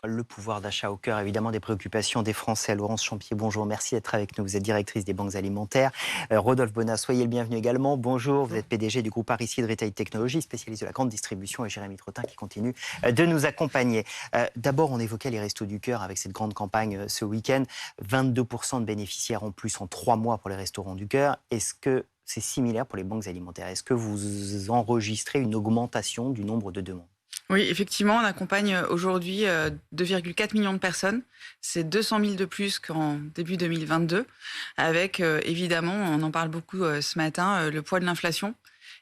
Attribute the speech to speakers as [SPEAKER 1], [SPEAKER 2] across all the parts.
[SPEAKER 1] Le pouvoir d'achat au cœur, évidemment, des préoccupations des Français. Laurence Champier, bonjour, merci d'être avec nous. Vous êtes directrice des banques alimentaires. Rodolphe Bonnat, soyez le bienvenu également. Bonjour, vous êtes PDG du groupe Aristide Retail Technologies, spécialiste de la grande distribution, et Jérémy Trottin qui continue de nous accompagner. D'abord, on évoquait les Restos du Cœur avec cette grande campagne ce week-end. 22% de bénéficiaires en plus en 3 mois pour les Restaurants du Cœur. Est-ce que c'est similaire pour les banques alimentaires? Est-ce que vous enregistrez une augmentation du nombre de demandes?
[SPEAKER 2] Oui, effectivement, on accompagne aujourd'hui 2,4 millions de personnes. C'est 200 000 de plus qu'en début 2022, avec évidemment, on en parle beaucoup ce matin, le poids de l'inflation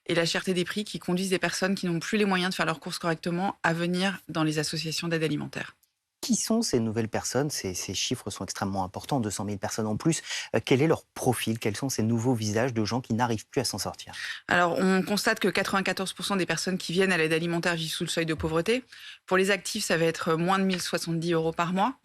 [SPEAKER 2] et la cherté des prix qui conduisent des personnes qui n'ont plus les moyens de faire leurs courses correctement à venir dans les associations d'aide alimentaire.
[SPEAKER 1] Qui sont ces nouvelles personnes? Ces chiffres sont extrêmement importants, 200 000 personnes en plus. Quel est leur profil? Quels sont ces nouveaux visages de gens qui n'arrivent plus à s'en sortir?
[SPEAKER 2] Alors, on constate que 94% des personnes qui viennent à l'aide alimentaire vivent sous le seuil de pauvreté. Pour les actifs, ça va être moins de 1 070 € par mois.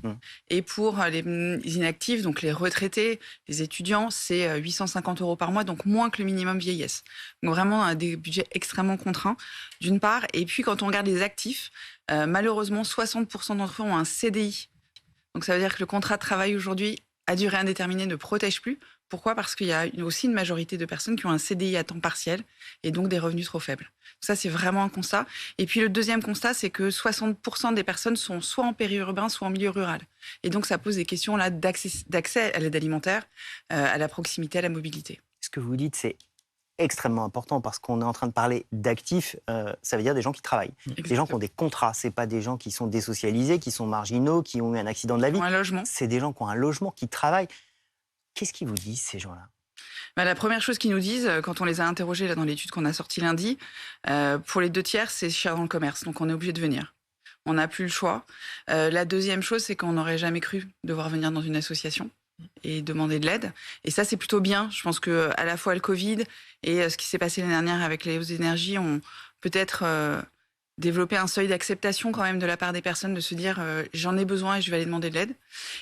[SPEAKER 2] Et pour les inactifs, donc les retraités, les étudiants, c'est 850 € par mois, donc moins que le minimum vieillesse. Donc vraiment des budgets extrêmement contraints, d'une part. Et puis, quand on regarde les actifs, malheureusement, 60% d'entre eux ont un CDI. Donc ça veut dire que le contrat de travail aujourd'hui, à durée indéterminée, ne protège plus. Pourquoi? Parce qu'il y a aussi une majorité de personnes qui ont un CDI à temps partiel et donc des revenus trop faibles. Ça, c'est vraiment un constat. Et puis le deuxième constat, c'est que 60% des personnes sont soit en périurbain, soit en milieu rural. Et donc ça pose des questions là d'accès à l'aide alimentaire, à la proximité, à la mobilité.
[SPEAKER 1] Ce que vous dites, c'est extrêmement important parce qu'on est en train de parler d'actifs, ça veut dire des gens qui travaillent.
[SPEAKER 2] Exactement.
[SPEAKER 1] Des gens qui ont des contrats, c'est pas des gens qui sont désocialisés, qui sont marginaux, qui ont eu un accident de la vie.
[SPEAKER 2] Un logement.
[SPEAKER 1] C'est des gens qui ont un logement, qui travaillent. Qu'est-ce qu'ils vous disent, ces gens-là?
[SPEAKER 2] La première chose qu'ils nous disent, quand on les a interrogés là, dans l'étude qu'on a sortie lundi, pour les 2/3, c'est cher dans le commerce, donc on est obligé de venir. On n'a plus le choix. La deuxième chose, c'est qu'on n'aurait jamais cru devoir venir dans une association et demander de l'aide. Et ça, c'est plutôt bien. Je pense que à la fois le Covid et ce qui s'est passé l'année dernière avec les hausses d'énergie ont peut-être développé un seuil d'acceptation quand même de la part des personnes de se dire j'en ai besoin et je vais aller demander de l'aide.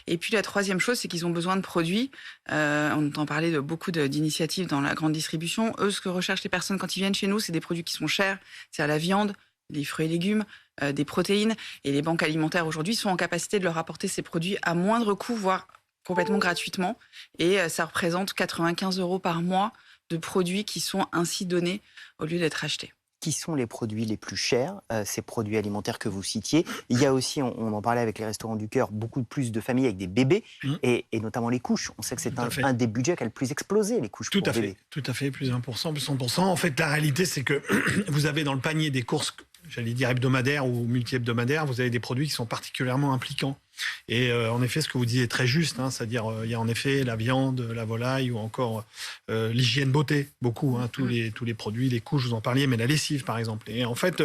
[SPEAKER 2] Et puis la troisième chose, c'est qu'ils ont besoin de produits. On entend parler de beaucoup d'initiatives dans la grande distribution. Eux, ce que recherchent les personnes quand ils viennent chez nous, c'est des produits qui sont chers, c'est-à-dire la viande, les fruits et légumes, des protéines. Et les banques alimentaires aujourd'hui sont en capacité de leur apporter ces produits à moindre coût, voire complètement gratuitement. Et ça représente 95 € par mois de produits qui sont ainsi donnés au lieu d'être achetés.
[SPEAKER 1] Qui sont les produits les plus chers, ces produits alimentaires que vous citiez? Il y a aussi, on en parlait avec les Restaurants du Cœur, beaucoup plus de familles avec des bébés, et notamment les couches. On sait que c'est un des budgets qui a le plus explosé, les couches pour bébés.
[SPEAKER 3] Tout à fait, plus 1%, plus 100%. En fait, la réalité, c'est que vous avez dans le panier des courses, j'allais dire hebdomadaires ou multi-hebdomadaires, vous avez des produits qui sont particulièrement impliquants. Et en effet, ce que vous disiez est très juste, c'est-à-dire il y a en effet la viande, la volaille ou encore l'hygiène beauté, beaucoup, tous les produits, les couches, vous en parliez, mais la lessive par exemple. Et en fait,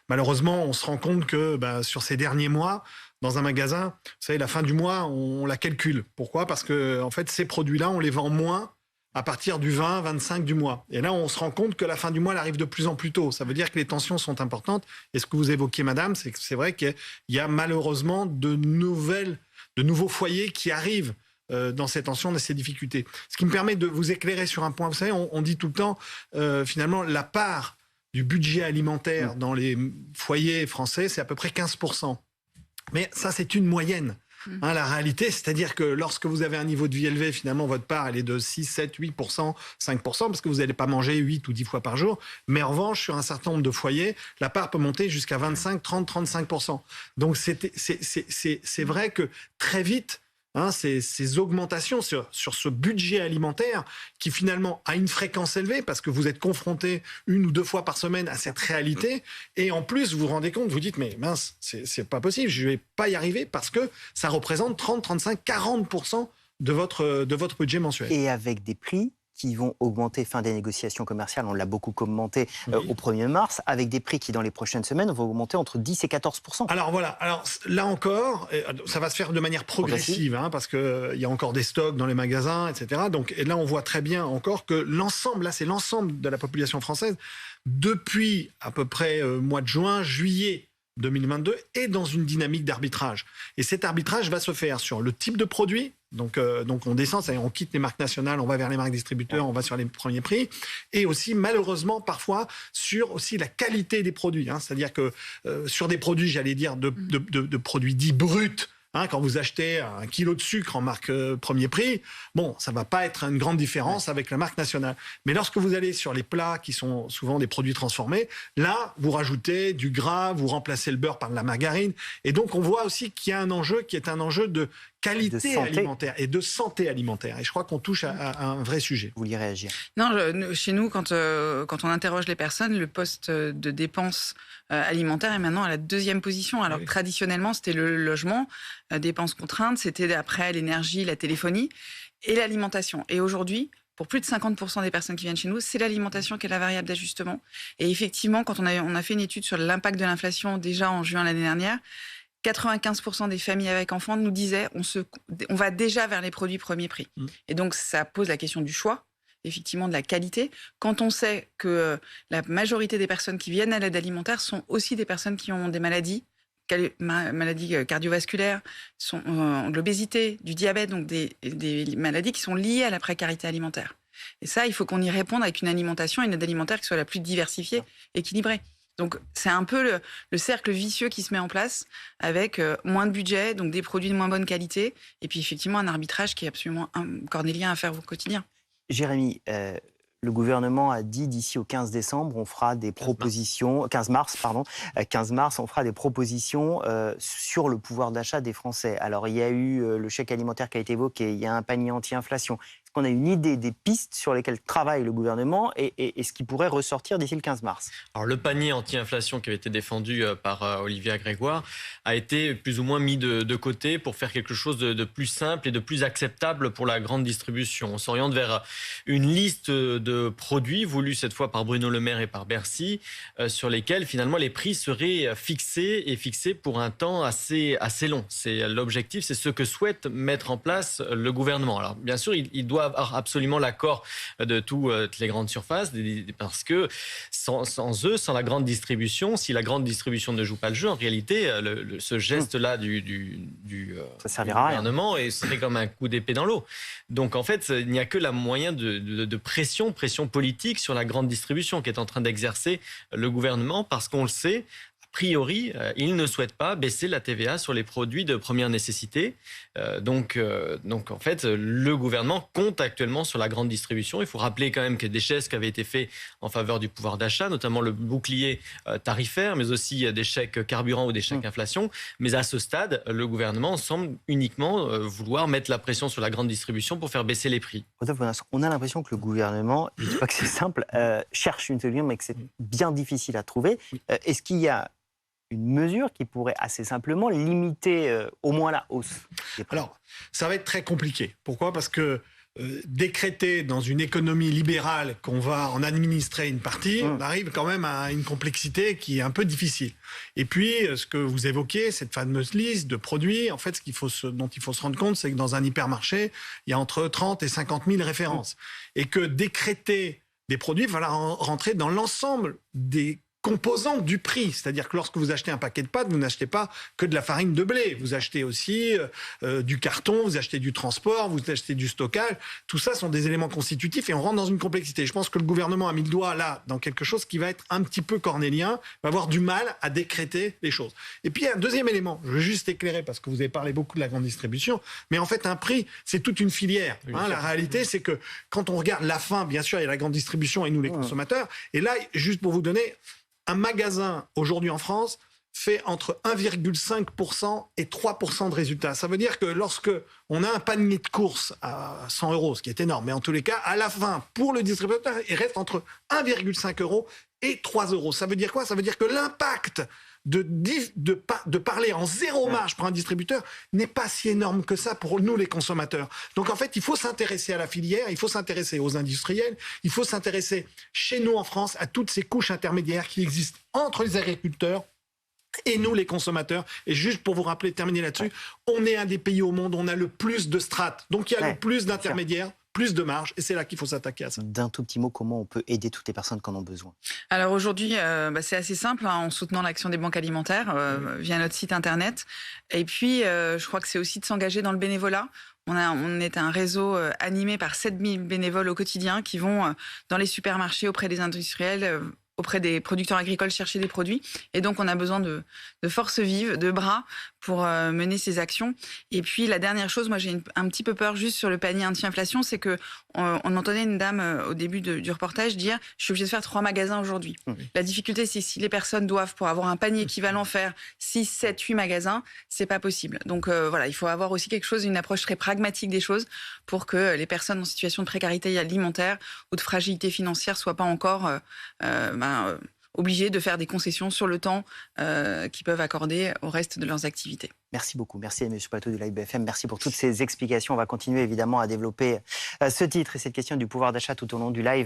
[SPEAKER 3] malheureusement, on se rend compte que sur ces derniers mois, dans un magasin, vous savez, la fin du mois, on la calcule. Pourquoi? Parce que en fait, ces produits-là, on les vend moins à partir du 20, 25 du mois. Et là, on se rend compte que la fin du mois, elle arrive de plus en plus tôt. Ça veut dire que les tensions sont importantes. Et ce que vous évoquiez, madame, c'est que c'est vrai qu'il y a malheureusement de nouveaux foyers qui arrivent dans ces tensions, dans ces difficultés. Ce qui me permet de vous éclairer sur un point. Vous savez, on dit tout le temps, finalement, la part du budget alimentaire dans les foyers français, c'est à peu près 15%. Mais ça, c'est une moyenne. La réalité, c'est-à-dire que lorsque vous avez un niveau de vie élevé, finalement, votre part, elle est de 6, 7, 8%, 5%, parce que vous n'allez pas manger 8 ou 10 fois par jour. Mais en revanche, sur un certain nombre de foyers, la part peut monter jusqu'à 25, 30, 35%. Donc, c'est vrai que très vite, ces augmentations sur ce budget alimentaire qui finalement a une fréquence élevée parce que vous êtes confronté 1 ou 2 fois par semaine à cette réalité et en plus vous vous rendez compte, vous dites mais mince, c'est pas possible, je vais pas y arriver parce que ça représente 30, 35, 40% de votre budget mensuel.
[SPEAKER 1] Et avec des prix qui vont augmenter fin des négociations commerciales, on l'a beaucoup commenté au 1er mars, avec des prix qui, dans les prochaines semaines, vont augmenter entre 10 et 14%.
[SPEAKER 3] Alors voilà, là encore, ça va se faire de manière progressive, parce qu'il y a encore des stocks dans les magasins, etc. Donc, et là, on voit très bien encore que c'est l'ensemble de la population française, depuis à peu près mois de juin, juillet 2022 est dans une dynamique d'arbitrage. Et cet arbitrage va se faire sur le type de produit. Donc on descend, c'est-à-dire on quitte les marques nationales, on va vers les marques distributeurs, on va sur les premiers prix. Et aussi, malheureusement, parfois, sur aussi la qualité des produits. C'est-à-dire que sur des produits, j'allais dire, de produits dits bruts, quand vous achetez 1 kilo de sucre en marque premier prix, bon, ça ne va pas être une grande différence avec la marque nationale. Mais lorsque vous allez sur les plats qui sont souvent des produits transformés, là, vous rajoutez du gras, vous remplacez le beurre par de la margarine. Et donc, on voit aussi qu'il y a un enjeu qui est un enjeu de qualité alimentaire et de santé alimentaire. Et je crois qu'on touche à un vrai sujet.
[SPEAKER 1] Vous vouliez réagir?
[SPEAKER 2] Non, chez nous, quand on interroge les personnes, le poste de dépenses alimentaires est maintenant à la 2e position. Alors que traditionnellement, c'était le logement, dépenses contraintes, c'était après l'énergie, la téléphonie et l'alimentation. Et aujourd'hui, pour plus de 50% des personnes qui viennent chez nous, c'est l'alimentation qui est la variable d'ajustement. Et effectivement, quand on a fait une étude sur l'impact de l'inflation déjà en juin l'année dernière, 95% des familles avec enfants nous disaient on va déjà vers les produits premier prix. Et donc, ça pose la question du choix, effectivement de la qualité. Quand on sait que la majorité des personnes qui viennent à l'aide alimentaire sont aussi des personnes qui ont des maladies cardiovasculaires, de l'obésité, du diabète, donc des maladies qui sont liées à la précarité alimentaire. Et ça, il faut qu'on y réponde avec une alimentation, une aide alimentaire qui soit la plus diversifiée, équilibrée. Donc, c'est un peu le cercle vicieux qui se met en place avec moins de budget, donc des produits de moins bonne qualité, et puis effectivement un arbitrage qui est absolument cornélien à faire au quotidien.
[SPEAKER 1] Jérémy, le gouvernement a dit d'ici au 15 décembre, on fera des propositions, 15 mars, on fera des propositions sur le pouvoir d'achat des Français. Alors, il y a eu le chèque alimentaire qui a été évoqué, il y a un panier anti-inflation. Est-ce qu'on a une idée des pistes sur lesquelles travaille le gouvernement et ce qui pourrait ressortir d'ici le 15 mars?
[SPEAKER 4] Alors, le panier anti-inflation qui avait été défendu par Olivia Grégoire a été plus ou moins mis de côté pour faire quelque chose de plus simple et de plus acceptable pour la grande distribution. On s'oriente vers une liste de produits voulus cette fois par Bruno Le Maire et par Bercy, sur lesquels finalement les prix seraient fixés pour un temps assez long. C'est l'objectif, c'est ce que souhaite mettre en place le gouvernement. Alors bien sûr, il doit avoir absolument l'accord de toutes les grandes surfaces, parce que sans eux, sans la grande distribution, si la grande distribution ne joue pas le jeu, en réalité, ce geste-là du gouvernement serait comme un coup d'épée dans l'eau. Donc en fait, il n'y a que la moyen de pression politique sur la grande distribution qui est en train d'exercer le gouvernement, parce qu'on le sait, a priori, il ne souhaite pas baisser la TVA sur les produits de première nécessité. Donc en fait, le gouvernement compte actuellement sur la grande distribution. Il faut rappeler quand même que des gestes qui avaient été faits en faveur du pouvoir d'achat, notamment le bouclier tarifaire, mais aussi des chèques carburant ou des chèques inflation. Mais à ce stade, le gouvernement semble uniquement vouloir mettre la pression sur la grande distribution pour faire baisser les prix.
[SPEAKER 1] On a l'impression que le gouvernement, je ne dis pas que c'est simple, cherche une solution, mais que c'est bien difficile à trouver. Est-ce qu'il y a une mesure qui pourrait assez simplement limiter au moins la hausse des prix?
[SPEAKER 3] Alors, ça va être très compliqué. Pourquoi ? Parce que décréter dans une économie libérale qu'on va en administrer une partie, on arrive quand même à une complexité qui est un peu difficile. Et puis, ce que vous évoquez, cette fameuse liste de produits, en fait, dont il faut se rendre compte, c'est que dans un hypermarché, il y a entre 30 et 50 000 références. Et que décréter des produits, il va rentrer dans l'ensemble des composante du prix. C'est-à-dire que lorsque vous achetez un paquet de pâtes, vous n'achetez pas que de la farine de blé. Vous achetez aussi du carton, vous achetez du transport, vous achetez du stockage. Tout ça sont des éléments constitutifs et on rentre dans une complexité. Je pense que le gouvernement a mis le doigt là dans quelque chose qui va être un petit peu cornélien, va avoir du mal à décréter les choses. Et puis il y a un deuxième élément, je veux juste éclairer parce que vous avez parlé beaucoup de la grande distribution, mais en fait un prix, c'est toute une filière. La réalité, c'est que quand on regarde la fin, bien sûr, il y a la grande distribution et nous les consommateurs. Et là, juste pour vous donner, un magasin, aujourd'hui en France, fait entre 1,5% et 3% de résultats. Ça veut dire que lorsque on a un panier de courses à 100 €, ce qui est énorme, mais en tous les cas, à la fin, pour le distributeur, il reste entre 1,5 € et 3 €. Ça veut dire quoi ? Ça veut dire que l'impact de parler en zéro marge pour un distributeur n'est pas si énorme que ça pour nous les consommateurs. Donc en fait, il faut s'intéresser à la filière, il faut s'intéresser aux industriels, il faut s'intéresser chez nous en France à toutes ces couches intermédiaires qui existent entre les agriculteurs et nous les consommateurs. Et juste pour vous rappeler, terminer là-dessus, on est un des pays au monde où on a le plus de strates. Donc il y a le plus d'intermédiaires plus de marge, et c'est là qu'il faut s'attaquer à ça.
[SPEAKER 1] D'un tout petit mot, comment on peut aider toutes les personnes qui en ont besoin?
[SPEAKER 2] Alors aujourd'hui, c'est assez simple, en soutenant l'action des banques alimentaires via notre site internet. Et puis, je crois que c'est aussi de s'engager dans le bénévolat. On est un réseau animé par 7000 bénévoles au quotidien qui vont dans les supermarchés, auprès des industriels, auprès des producteurs agricoles, chercher des produits. Et donc, on a besoin de forces vives, de bras pour mener ces actions. Et puis, la dernière chose, moi, j'ai un petit peu peur juste sur le panier anti-inflation, c'est que on entendait une dame au début du reportage dire « je suis obligée de faire 3 magasins aujourd'hui ». La difficulté, c'est si les personnes doivent, pour avoir un panier équivalent, faire 6, 7, 8 magasins, c'est pas possible. Donc voilà, il faut avoir aussi quelque chose, une approche très pragmatique des choses pour que les personnes en situation de précarité alimentaire ou de fragilité financière soient pas encore obligées de faire des concessions sur le temps qu'ils peuvent accorder au reste de leurs activités.
[SPEAKER 1] Merci beaucoup. Merci à M. Pato de l'IBFM. Merci pour toutes ces explications. On va continuer évidemment à développer ce titre et cette question du pouvoir d'achat tout au long du live.